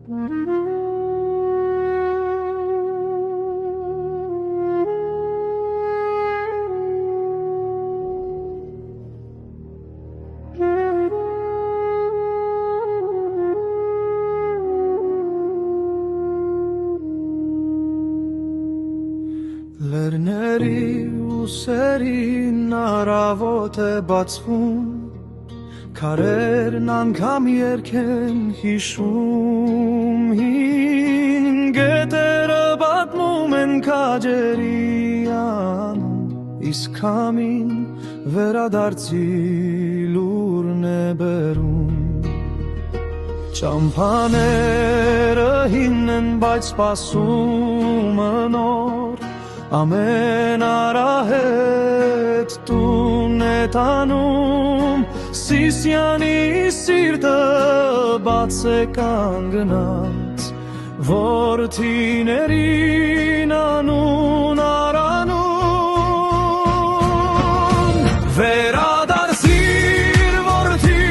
Լեռների ու սերին առավոտ է բացվում, քարերն անգամ երգեն հիշում, հին գետերը պատմում են քաջերի անում, իսկ քամին վերադարձի լուրն է բերում։ Ճամփաները հին են, բայց սպասումը նոր, ամեն արահետ տուն է տանում, Սիսյանի սիրտը բաց է կանգնած, որդիներին անուն արանում։ Վերադարձիր որդի,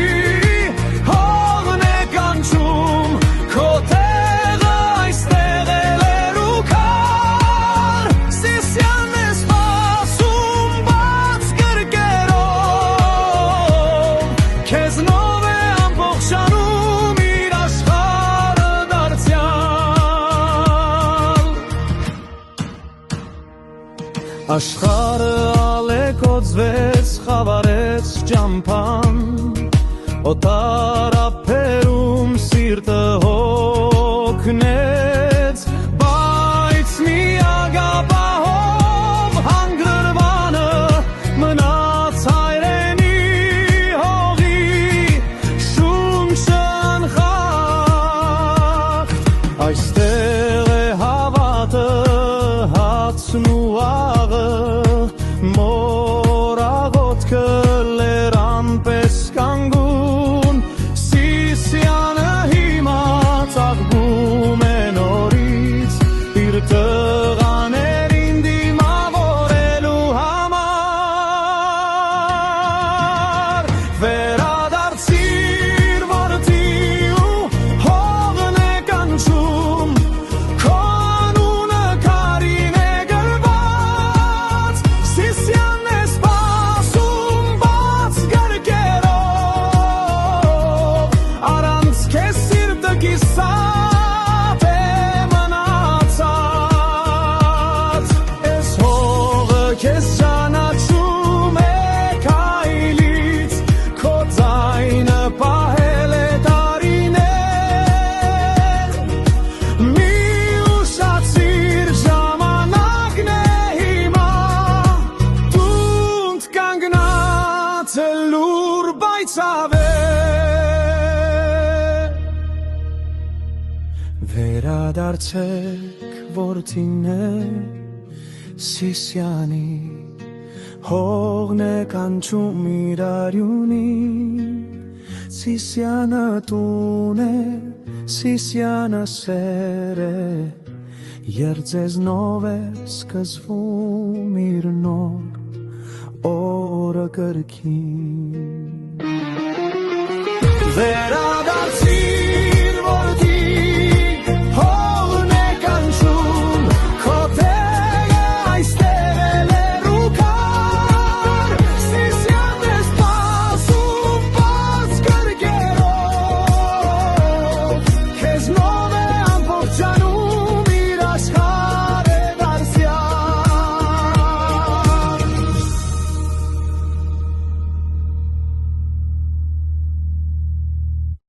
հողն է կանչում, քո տեղը այստեղ է լերուքար, Սիսյանն է սպասում բաց գրկերով, քեզնով է ամբողջանում իր աշխարհը դարձյալ։ Աշխարհը ալեկոծվեց, խավարեց ճամփան, օտար ափերում սիրտը հոգնեց, բայց միակ ապահով հանգրվանը մնաց հայրենի հողի շունչը անխախտ, այստեղ է հավատը, հացն ու աղը, մոր աղոթքը լերան պես կանգուն, Սիսյանը հիմա ծաղկում է նորից իր տղաներին դիմավորելու համար։ Վերադարձիր որդի ու հողն է կանչում, քո անունը քարին է գրված, Սիսյանն է սպասում բաց գրկերով, առանց քեզ սիրտը կիսատ է մնացած, էս հողը քեզ ճանաչում է քայլից, քո ձայնը պահել է տարիներ, մի ուշացիր ժամանակն է հիմա, տունդ կանգնած է լուր բայցավեր։ Վերադարձեք որդիներ, Սիսյանի հողն է կանչում իր արյունին, Սիսյանը տուն է, Սիսյանը սեր է, երձեզնով է սկսվում իր նոր օրը կրկին։ Վերադարձեք